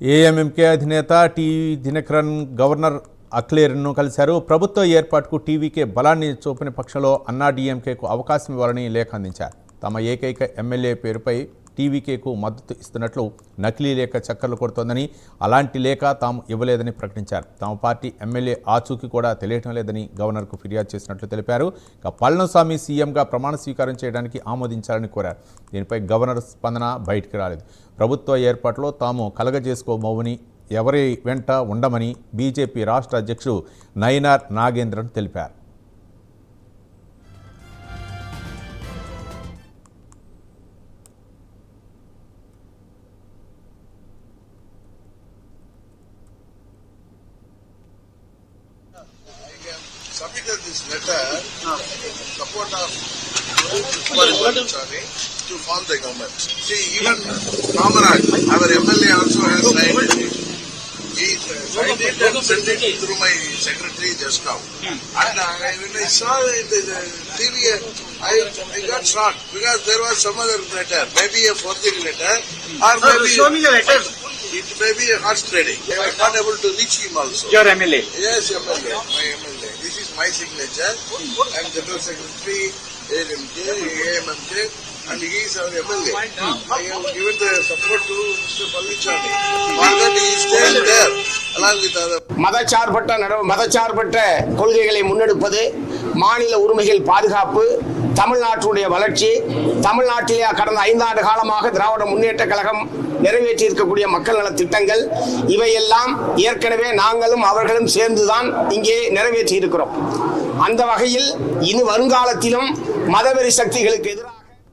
AMMK అధినేత tea Dinakaran governor అఖ్లేర్ను కలిశారు. ప్రభుత్వ ఏర్పాటుకు టీవీకే బలాన్ని చూపని పక్షంలో అన్నాడీఎంకేకు అవకాశం ఇవ్వాలని లేఖ అందించారు. తమ ఏకైక ఎమ్మెల్యే పేరుపై టీవీకేకు మద్దతు ఇస్తున్నట్లు నకిలీ లేఖ చక్కర్లు కొడుతోందని, అలాంటి లేఖ తాము ఇవ్వలేదని ప్రకటించారు. తమ పార్టీ ఎమ్మెల్యే ఆచూకీ కూడా తెలియటం లేదని గవర్నర్కు ఫిర్యాదు చేసినట్లు తెలిపారు. ఇక పళనిస్వామి సీఎంగా ప్రమాణ స్వీకారం చేయడానికి ఆమోదించాలని కోరారు. దీనిపై గవర్నర్ స్పందన బయటికి రాలేదు. ప్రభుత్వ ఏర్పాటులో తాము కలగజేసుకోబోవని, ఎవరి వెంట ఉండమని బీజేపీ రాష్ట్ర అధ్యక్షుడు నయనార్ నాగేంద్రన్ తెలిపారు. Submitted this letter support of Palaniswamy to form the government. See, even Kamaraj, our MLA also has signed it. He signed it and sent it through my secretary just now. And when I saw it in the TV, I got shocked because there was some other letter, maybe a forging letter, or maybe show me the letter. It may be a horse trading. I was not able to reach him also. Your MLA? Yes, MLA, my MLA. This is my signature. I am General Secretary, AMMK, and he is our MLA. I have given the support to Mr. Palaniswamy. For that he is staying there along with other. மதச்சார்பற்ற கொள்கைகளை முன்னெடுப்பது, மாநில உரிமைகள் பாதுகாப்பு, தமிழ்நாட்டுடைய வளர்ச்சி, தமிழ்நாட்டிலே கடந்த 5 ஆண்டு காலமாக திராவிட முன்னேற்ற கழகம் நிறைவேற்றி இருக்கக்கூடிய மக்கள் நல திட்டங்கள், இவையெல்லாம் ஏற்கனவே நாங்களும் அவர்களும் சேர்ந்துதான் இங்கே நிறைவேற்றி இருக்கிறோம். அந்த வகையில் இனி வருங்காலத்திலும் மதவெறி சக்திகளுக்கு எதிராக